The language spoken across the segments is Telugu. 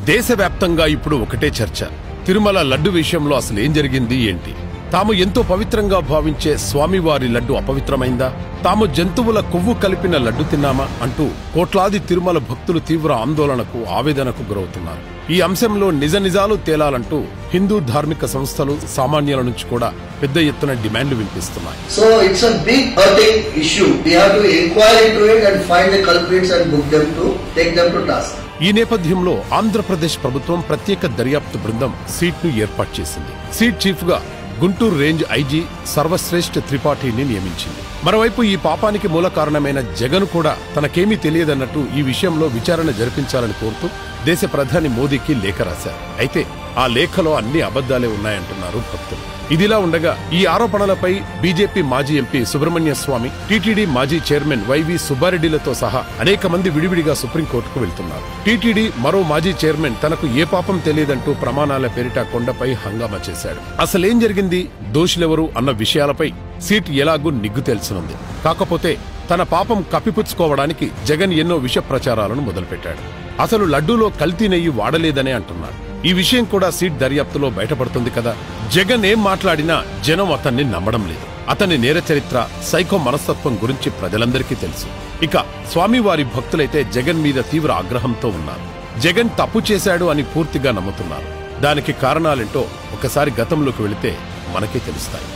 దేశవ్యాప్తంగా ఇప్పుడు ఒకటే చర్చ. తిరుమల లడ్డు విషయంలో అసలు ఏం జరిగింది ఏంటి? తాము ఎంతో పవిత్రంగా భావించే స్వామివారి లడ్డు అపవిత్రమైందా? తాము జంతువుల కొవ్వు కలిపిన లడ్డు తిన్నామా అంటూ కోట్లాది తిరుమల భక్తులు తీవ్ర ఆందోళనకు, ఆవేదనకు గురవుతున్నారు. ఈ అంశంలో నిజాలు తేలాలంటూ హిందూ ధార్మిక సంస్థలు, సామాన్యుల నుంచి కూడా పెద్ద ఎత్తున డిమాండ్లు వినిపిస్తున్నాయి. So it's a big hurting issue. We have to inquire into it and find the culprits and book them to take them to task. ఈ నేపథ్యంలో ఆంధ్రప్రదేశ్ ప్రభుత్వం ప్రత్యేక దర్యాప్తు బృందం సీట్ ను ఏర్పాటు చేసింది. సీట్ చీఫ్ గా గుంటూరు రేంజ్ ఐజీ సర్వశ్రేష్ఠ త్రిపాఠిని నియమించింది. మరోవైపు ఈ పాపానికి మూల కారణమైన జగన్ కూడా తనకేమీ తెలియదన్నట్టు ఈ విషయంలో విచారణ జరిపించాలని కోరుతూ దేశ ప్రధాని మోదీకి లేఖ రాశారు. అయితే ఆ లేఖలో అన్ని అబద్దాలే ఉన్నాయంటున్నారు భక్తులు. ఇదిలా ఉండగా ఈ ఆరోపణలపై బీజేపీ మాజీ ఎంపీ సుబ్రహ్మణ్య స్వామి, టీటీడీ మాజీ చైర్మన్ వైవి సుబ్బారెడ్డిలతో సహా అనేక మంది విడివిడిగా సుప్రీంకోర్టుకు వెళ్తున్నారు. టీటీడీ మరో మాజీ చైర్మన్ తనకు ఏ పాపం తెలియదంటూ ప్రమాణాల పేరిట కొండపై హంగామా చేశాడు. అసలేం జరిగింది, దోషులెవరు అన్న విషయాలపై సీట్ ఎలాగూ నిగ్గు తేల్చనుంది. కాకపోతే తన పాపం కప్పిపుచ్చుకోవడానికి జగన్ ఎన్నో విష ప్రచారాలను మొదలుపెట్టాడు. అసలు లడ్డూలో కల్తీ నెయ్యి వాడలేదనే అంటున్నాడు. ఈ విషయం కూడా సీట్ దర్యాప్తులో బయటపడుతుంది కదా. జగన్ ఏం మాట్లాడినా జనం అతన్ని నమ్మడం లేదు. అతని నేర చరిత్ర, సైకో మనస్తత్వం గురించి ప్రజలందరికీ తెలుసు. ఇక స్వామివారి భక్తులైతే జగన్ మీద తీవ్ర ఆగ్రహంతో ఉన్నారు. జగన్ తప్పు చేశాడు అని పూర్తిగా నమ్ముతున్నారు. దానికి కారణాలేంటో ఒకసారి గతంలోకి వెళితే మనకే తెలుస్తాయి.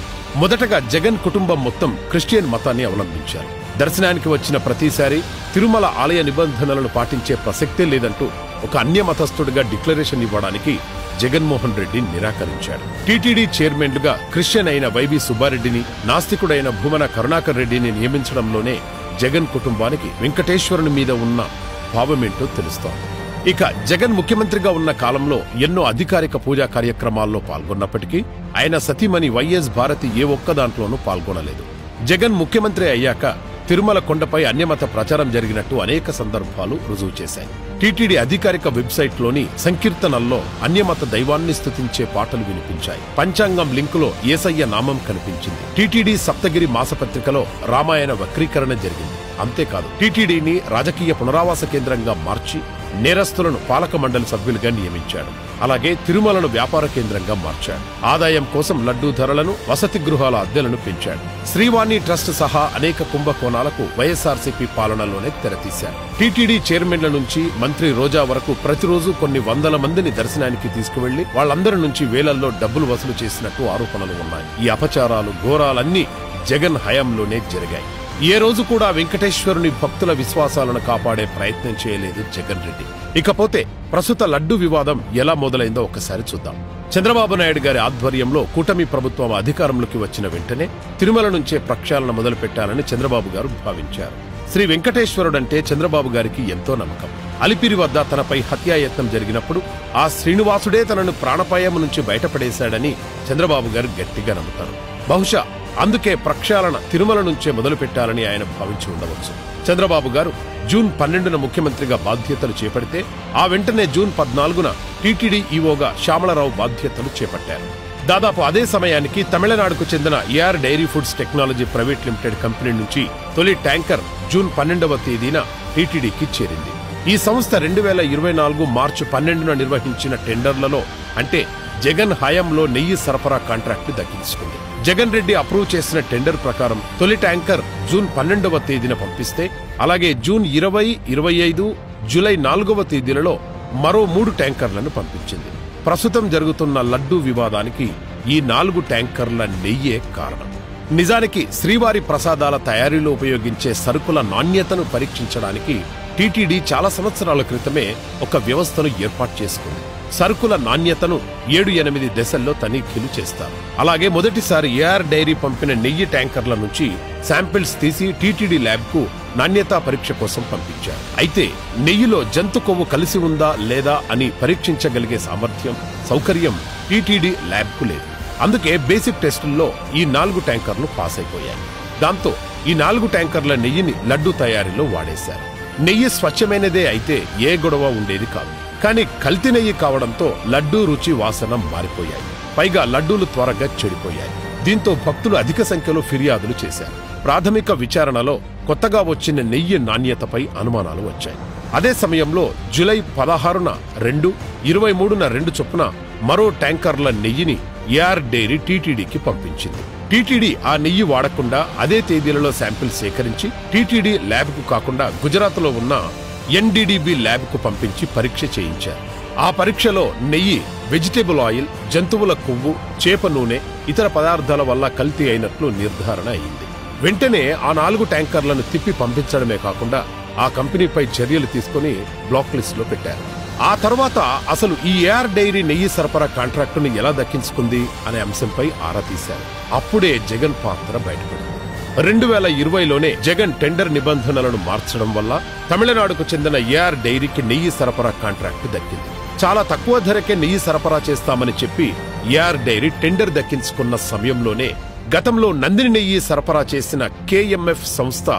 మొదటగా జగన్ కుటుంబం మొత్తం క్రిస్టియన్ మతాన్ని అవలంబించారు. దర్శనానికి వచ్చిన ప్రతిసారి తిరుమల ఆలయ నిబంధనలను పాటించే ప్రసక్తే లేదంటూ ఒక అన్యమతస్థుడిగా డిక్లరేషన్ ఇవ్వడానికి జగన్మోహన్ రెడ్డి నిరాకరించాడు. టీటీడీ చైర్మన్లుగా క్రిస్టియన్ అయిన వైవి సుబ్బారెడ్డిని, నాస్తికుడైన భూమన కరుణాకర్ రెడ్డిని నియమించడంలోనే జగన్ కుటుంబానికి వెంకటేశ్వరుని మీద ఉన్న భావమేంటో తెలుస్తోంది. ఇక జగన్ ముఖ్యమంత్రిగా ఉన్న కాలంలో ఎన్నో అధికారిక పూజా కార్యక్రమాల్లో పాల్గొన్నప్పటికీ ఆయన సతీమణి వైఎస్ భారతి ఏ ఒక్క దాంట్లోనూ పాల్గొనలేదు. జగన్ ముఖ్యమంత్రి అయ్యాక తిరుమల కొండపై అన్యమత ప్రచారం జరిగినట్టు అనేక సందర్భాలు రుజువు చేశాయి. టీటీడీ అధికారిక వెబ్సైట్లోని సంకీర్తనల్లో అన్యమత దైవాన్ని స్తుతించే పాటలు వినిపించాయి. పంచాంగం లింకులో యేసయ్య నామం కనిపించింది. టీటీడీ సప్తగిరి మాసపత్రికలో రామాయణ వక్రీకరణ జరిగింది. అంతేకాదు, టీటీడీని రాజకీయ పునరావాస కేంద్రంగా మార్చి నేరస్తులను పాలక మండలి సభ్యులుగా నియమించాడు. అలాగే తిరుమలను వ్యాపార కేంద్రంగా మార్చాడు. ఆదాయం కోసం లడ్డూ ధరలను, వసతి గృహాల అద్దెలను పెంచాడు. శ్రీవాణి ట్రస్ట్ సహా అనేక కుంభకోణాలకు వైఎస్ఆర్సీపీ పాలనలోనే తెరతీశారు. టీటీడీ చైర్మన్ల నుంచి మంత్రి రోజా వరకు ప్రతిరోజు కొన్ని వందల మందిని దర్శనానికి తీసుకువెళ్లి వాళ్లందరి నుంచి వేలల్లో డబ్బులు వసూలు చేసినట్టు ఆరోపణలు ఉన్నాయి. ఈ అపచారాలు, ఘోరాలన్నీ జగన్ హయాంలోనే జరిగాయి. ఏ రోజు కూడా వెంకటేశ్వరుని భక్తుల విశ్వాసాలను కాపాడే ప్రయత్నం చేయలేదు జగన్ రెడ్డి. ఇకపోతే ప్రస్తుత లడ్డు వివాదం ఎలా మొదలైందో ఒకసారి చూద్దాం. చంద్రబాబు నాయుడు గారి ఆధ్వర్యంలో కూటమి ప్రభుత్వం అధికారంలోకి వచ్చిన వెంటనే తిరుమల నుంచే ప్రక్షాళన మొదలు పెట్టాలని చంద్రబాబు గారు భావించారు. శ్రీ వెంకటేశ్వరుడంటే చంద్రబాబు గారికి ఎంతో నమ్మకం. అలిపిరి వద్ద తనపై హత్యాయత్నం జరిగినప్పుడు ఆ శ్రీనివాసుడే తనను ప్రాణాపాయం నుంచి బయటపడేశాడని చంద్రబాబు గారు గట్టిగా నమ్ముతారు. బహుశా అందుకే ప్రక్షాళన తిరుమల నుంచే మొదలు పెట్టాలని ఆయన భావించి ఉండవచ్చు. చంద్రబాబు గారు జూన్ 12న ముఖ్యమంత్రిగా బాధ్యతలు చేపడితే ఆ వెంటనే జూన్ 14న టీటీడీ ఈవోగా శ్యామలరావు బాధ్యతలు చేపట్టారు. దాదాపు అదే సమయానికి తమిళనాడుకు చెందిన AR dairy foods technology private limited company నుంచి తొలి ట్యాంకర్ జూన్ 12వ తేదీన టీటీడీకి చేరింది. ఈ సంస్థ 2024 మార్చి 12న నిర్వహించిన టెండర్లలో, అంటే జగన్ హయాంలో నెయ్యి సరఫరా కాంట్రాక్టు దక్కించుకుంది. జగన్ రెడ్డి అప్రూవ్ చేసిన టెండర్ ప్రకారం తొలి ట్యాంకర్ జూన్ 12వ తేదీన పంపిస్తే, అలాగే జూన్ 20, 25, జూలై 4వ తేదీలలో మరో 3 ట్యాంకర్లను పంపించింది. ప్రస్తుతం జరుగుతున్న లడ్డూ వివాదానికి ఈ 4 ట్యాంకర్ల నెయ్యే కారణం. నిజానికి శ్రీవారి ప్రసాదాల తయారీలో ఉపయోగించే సరుకుల నాణ్యతను పరీక్షించడానికి టీటీడీ చాలా సంవత్సరాల క్రితమే ఒక వ్యవస్థను ఏర్పాటు చేసుకుంది. సరుకుల నాణ్యతను 7-8 దశల్లో తనిఖీలు చేస్తారు. అలాగే మొదటిసారి ఏఆర్ డైరీ పంపిన నెయ్యి ట్యాంకర్ల నుంచి శాంపిల్స్ తీసి టీటీడీ ల్యాబ్ కు నాణ్యతా పరీక్ష కోసం పంపించారు. అయితే నెయ్యిలో జంతు కొవ్వు కలిసి ఉందా లేదా అని పరీక్షించగలిగే సామర్థ్యం, సౌకర్యం టీటీడీ ల్యాబ్ కు లేదు. అందుకే బేసిక్ టెస్టుల్లో ఈ 4 ట్యాంకర్లు పాస్ అయిపోయాయి. దాంతో ఈ 4 ట్యాంకర్ల నెయ్యిని లడ్డూ తయారీలో వాడేశారు. నెయ్యి స్వచ్ఛమైనదే అయితే ఏ గొడవ ఉండేది కాదు. కానీ కల్తీ నెయ్యి కావడంతో లడ్డూ రుచి, వాసన మారిపోయాయి. పైగా లడ్డూలు త్వరగా చెడిపోయాయి. దీంతో భక్తులు అధిక సంఖ్యలో ఫిర్యాదులు చేశారు. ప్రాథమిక విచారణలో కొత్తగా వచ్చిన నెయ్యి నాణ్యతపై అనుమానాలు వచ్చాయి. అదే సమయంలో జూలై 16న 2, 23న 2 చొప్పున మరో ట్యాంకర్ల నెయ్యిని ఏఆర్ డైరీ టీటీడీకి పంపించింది. టీటీడీ ఆ నెయ్యి వాడకుండా అదే తేదీలలో శాంపిల్ సేకరించి టీటీడీ ల్యాబ్కు కాకుండా గుజరాత్లో ఉన్న ఎన్డీడీబీ ల్యాబ్కు పంపించి పరీక్ష చేయించారు. ఆ పరీక్షలో నెయ్యి, వెజిటేబుల్ ఆయిల్, జంతువుల కొవ్వు, చేప నూనె, ఇతర పదార్థాల వల్ల కల్తీ అయినట్లు నిర్ధారణ అయింది. వెంటనే ఆ 4 ట్యాంకర్లను తిప్పి పంపించడమే కాకుండా ఆ కంపెనీపై చర్యలు తీసుకుని బ్లాక్ లిస్ట్ లో పెట్టారు. ఆ తర్వాత అసలు ఈ ఏఆర్ డైరీ నెయ్యి సరఫరా కాంట్రాక్టును ఎలా దక్కించుకుంది అనే అంశంపై ఆరా తీశారు. అప్పుడే జగన్ పాత్ర బయటపడింది. 2020లోనే జగన్ టెండర్ నిబంధనలను మార్చడం వల్ల తమిళనాడుకు చెందిన ఏఆర్ డైరీకి నెయ్యి సరఫరా కాంట్రాక్టు దక్కింది. చాలా తక్కువ ధరకే నెయ్యి సరఫరా చేస్తామని చెప్పి ఏఆర్ డైరీ టెండర్ దక్కించుకున్న సమయంలోనే గతంలో నందిని నెయ్యి సరఫరా చేసిన కేఎంఎఫ్ సంస్థ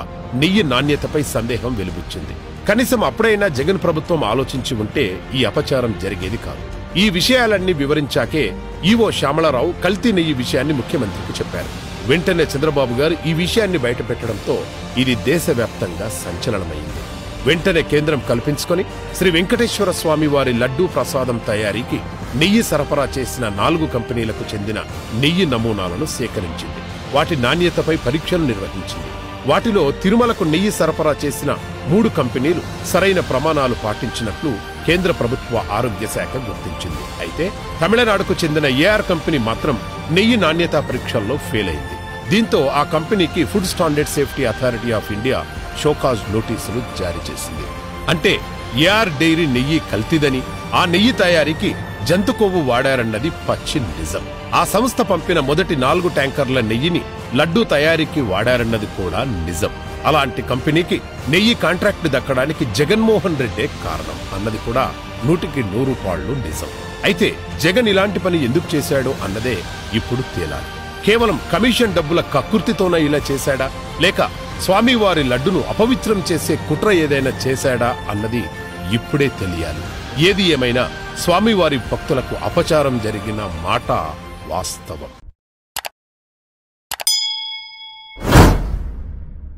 నెయ్యి నాణ్యతపై సందేహం వెలుబుచ్చింది. కనీసం అప్పుడైనా జగన్ ప్రభుత్వం ఆలోచించి ఉంటే ఈ అపచారం జరిగేది కాదు. ఈ విషయాలన్నీ వివరించాకే ఈవో శ్యామళరావు కల్తీ నెయ్యి విషయాన్ని ముఖ్యమంత్రికి చెప్పారు. వెంటనే చంద్రబాబు గారు ఈ విషయాన్ని బయటపెట్టడంతో ఇది దేశవ్యాప్తంగా సంచలనమైంది. వెంటనే కేంద్రం కల్పించుకొని శ్రీ వెంకటేశ్వర స్వామి వారి లడ్డూ ప్రసాదం తయారీకి నెయ్యి సరఫరా చేసిన 4 కంపెనీలకు చెందిన నెయ్యి నమూనాలను సేకరించింది. వాటి నాణ్యతపై పరీక్షలు నిర్వహించింది. వాటిలో తిరుమలకు నెయ్యి సరఫరా చేసిన 3 కంపెనీలు సరైన ప్రమాణాలు పాటించినట్లు కేంద్ర ప్రభుత్వ ఆరోగ్య శాఖ గుర్తించింది. అయితే తమిళనాడుకు చెందిన ఏఆర్ కంపెనీ మాత్రం నెయ్యి నాణ్యతా పరీక్షల్లో ఫెయిల్ అయింది. దీంతో ఆ కంపెనీకి food standard safety authority of India show cause నోటీసులు జారీ చేసింది. అంటే ఏఆర్ డైరీ నెయ్యి కల్తీదని, ఆ నెయ్యి తయారీకి జంతు కొవ్వు వాడారన్నది పచ్చి నిజం. ఆ సంస్థ పంపిన మొదటి 4 ట్యాంకర్ల నెయ్యిని లడ్డూ తయారీకి వాడారన్నది కూడా నిజం. అలాంటి కంపెనీకి నెయ్యి కాంట్రాక్ట్ దక్కడానికి జగన్మోహన్ రెడ్డే కారణం అన్నది కూడా 100కి 100 పాళ్ళు నిజం. అయితే జగన్ ఇలాంటి పని ఎందుకు చేశాడో అన్నదే ఇప్పుడు తేలాలి. కేవలం కమిషన్ డబ్బుల కక్కుర్తితోనే ఇలా చేశాడా, లేక స్వామివారి లడ్డును అపవిత్రం చేసే కుట్ర ఏదైనా చేశాడా అన్నది ఇప్పుడే తెలియాలి. ఏది ఏమైనా స్వామివారి భక్తులకు అపచారం జరిగిన మాట వాస్తవం.